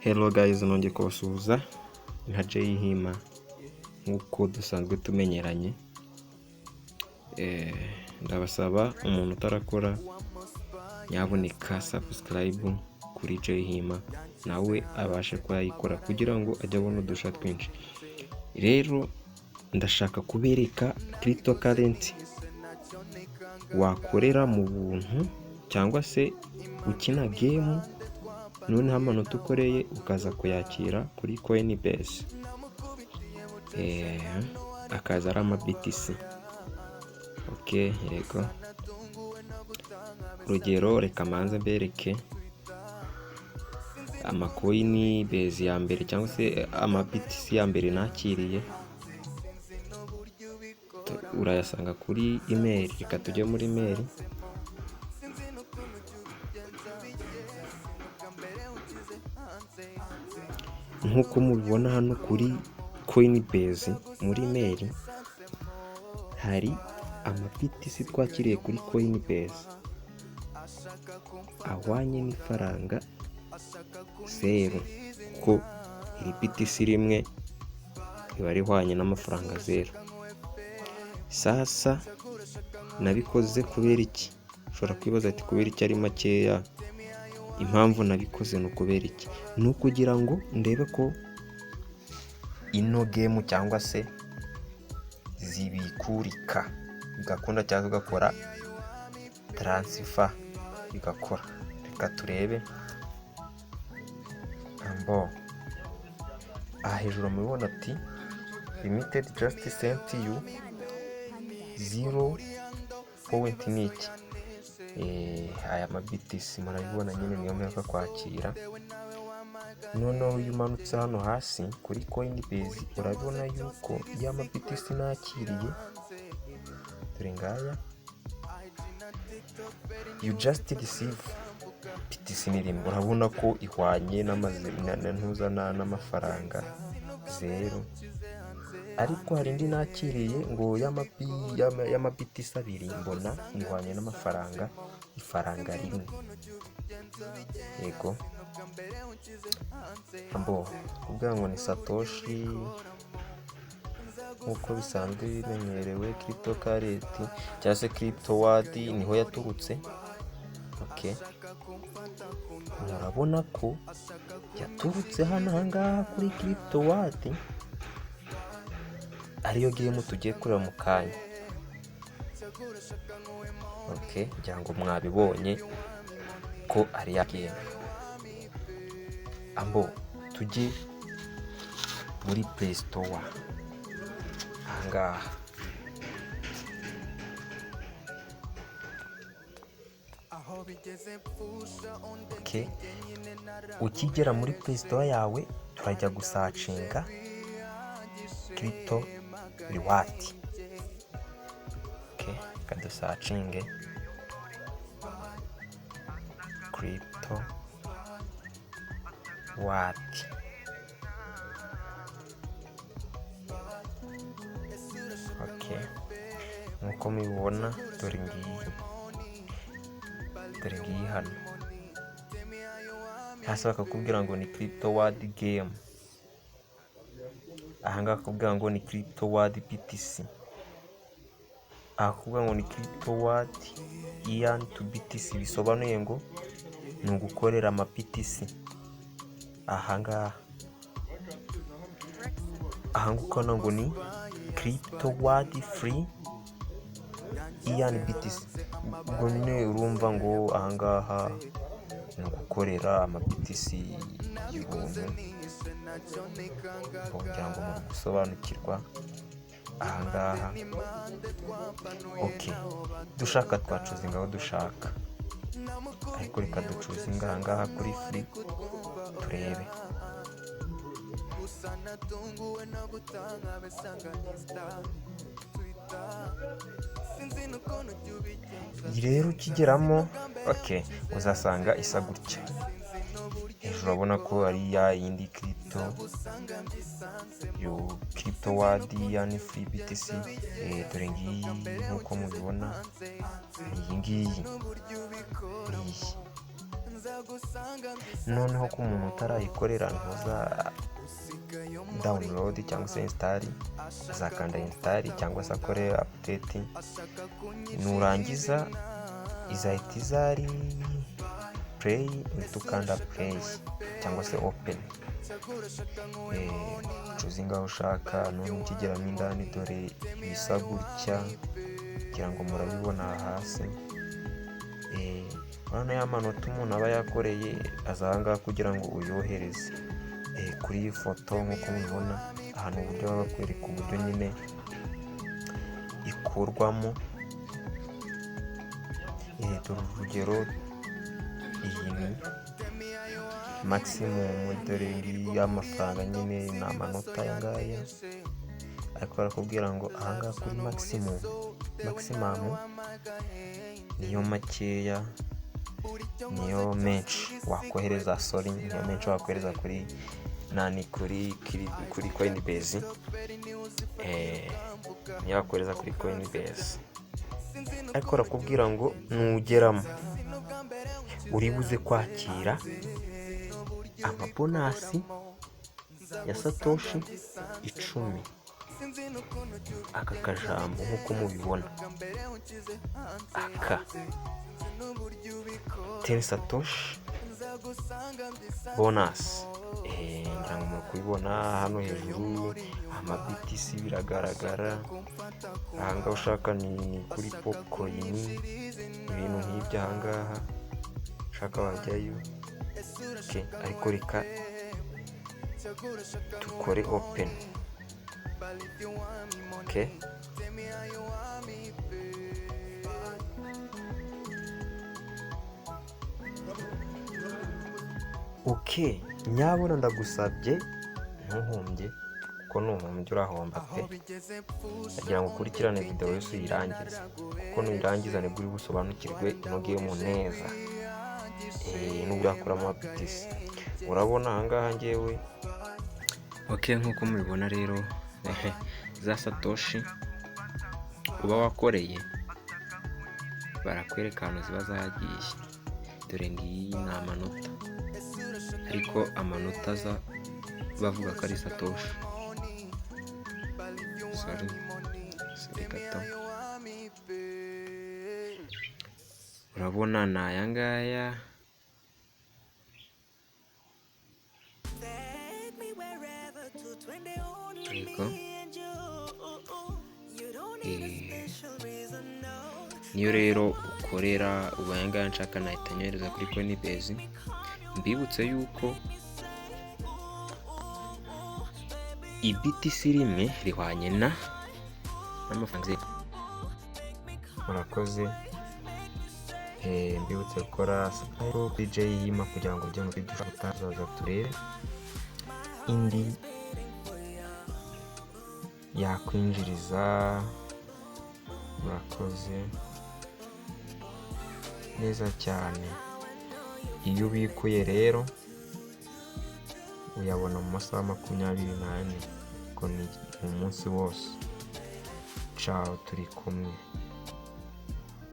Hello guys, nongeye kubasuhuza nka Jay Hima nk'uko dusanzwe tumenyeranye. Ndabasaba umuntu utarakora nyaboneka subscribe kuri Jay Hima nawe abashe kuyikora kugira ngo ajye abona udusha twinshi. Rero ndashaka kubereka cryptocurrency wakorera mu buntu cyangwa se ukina game noneho amanota ukoreye ukaza kuyakira kuri Coinbase. Akaza ari ama BTC. Yego. Urugero reka manze mbereke ama Coinbase ya mbere cyangwa se ama BTC ya mbere nakiriye. Urayasanga kuri email. Reka tujye muri email. Nkuko mubibona hano kuri Coinbase muri email hari ama BTC twakiriye kuri Coinbase ahwanye n'ifaranga 0, ko iri BTC rimwe riba rihwanye n'amafaranga 0. Sasa nabikoze kubera iki? Ushobora kwibaza ati kubera iki ari makeya? Impamvu nabikoze no kubera iki? Ni ukugira ngo ndebe ko ino game cyangwa se zibikurika bigakunda cyangwa ugakora transfer bigakora. Reka turebe. Hejuru mubibona ati limited just sent you 0 niki. Aya ma BTC murabibona nyine niyo mpaka kwakira. Noneho iyo umanutse hano hasi kuri Coinbase urabona yuko ya ma BTC nakiriye dore ngaya. You just receive BTC ni rimwe. Urabona ko ihwanye n'amafaranga 0. Ariko hari indi nakiriye ngo y'ama BTC 2 mbona ihwanye n'amafaranga ifaranga rimwe. Yego. Kuvuga ngo ni Satoshi nkuko bisanzwe bimenyerewe cryptocurrency cyangwa se CryptoWad niho yaturutse. Murabona ko yaturutse hano hangaha kuri CryptoWad ariyo game tugiye kureba mu kanya. Kugira ngo mwabibonye ko ari ya game. Tujye muri Play Store ahangaha. Ukigera muri Play Store yawe turajya gusacinga Crypto Reward. Kadusacinge Crypto Reward. Nkuko mubibona dore ngiyi hano hasi bakakubwira ngo ni CryptoWad game. Ahangaha bakakubwira ngo ni CryptoWad BTC. Akubwira ngo ni CryptoWad earn to BTC, bisobanuye ngo ni ugukorera ama BTC. Ahangaha ukabona ngo ni CryptoWad free earn BTC. Ubwo nyine urumva ngo ahangaha ni ugukorera ama BTC y'ubuntu. Kugira ngo mu gusobanukirwa ahangaha. Dushaka twacuzinga aho dushaka, ariko reka ducuzinga ahangaha kuri free turebe. Rero ukigeramo uzasanga isa gutya. Hejuru urabona ko ari ya yindi CryptoWad yani free BTC. Dore ngiyi nkuko mubibona iyi ngiyi. noneho ku muntu utarayikorera ntuza download cyangwa se install, azakanda install cyangwa se akore update, nurangiza izahita izari play, tukanda play cyangwa se open, cuzinga aho ushaka. none ukigeramo indani dore ibisa gutya kugira ngo murabibona hasi. urabona ya manota umuntu aba yakoreye azanga kugira ngo uyohereze kuri iyi foto nk'uko mubibona ahantu uburyo baba bakwereka uburyo nyine ikurwamo. dore urugero, iyi ni maximum, dore iri y'amafaranga nyine ni amanota aya ngaya, ariko barakubwira ngo ahangaha kuri maximum niyo makeya, niyo menshi wakohereza, niyo menshi wakohereza kuri Coinbase, niyo wakohereza kuri Coinbase. ariko barakubwira ngo nugeramo uri buze kwakira amabonasi ya satoshi 10. aka kajambo nk'uko mubibona, aka 10 satoshi bonus, ngira ngo muri kubibona hano hejuru, ama-BTC biragaragara. ahangaha ushaka ni kuri Popcoin, ibintu nk'ibyo ahangaha ushaka wajyayo. ariko reka tukore open. nyabona ndagusabye ntuhombye, kuko nuhombye urahomba pe. ndagira ngo ukurikirane video yose uyirangize, kuko nuyirangiza nibwo uri busobanukirwe ino game neza, nubwo yakuramo BTC. urabona ahangaha ngewe nk'uko mubibona rero, za satoshi uba wakoreye barakwereka ahantu ziba zagiye. dore ngiyi ni amanota, ariko amanota aza bavuga ko ari satoshi. sorry gato. urabona ni aya ngaya, niyo rero ukorera. ubu aya ngaya nshaka nahita nyohereza kuri Coinbase. mbibutse yuko BTC rimwe rihwanye n'amafaranga. murakoze. mbibutse gukora subscribe BJ yima kugira ngo ujye mu video utazaza turebe indi yakwinjiriza. murakoze neza cyane. iyo ubikuye rero uyabona mu masaha 24, ko ni umunsi wose. ciao, turi kumwe.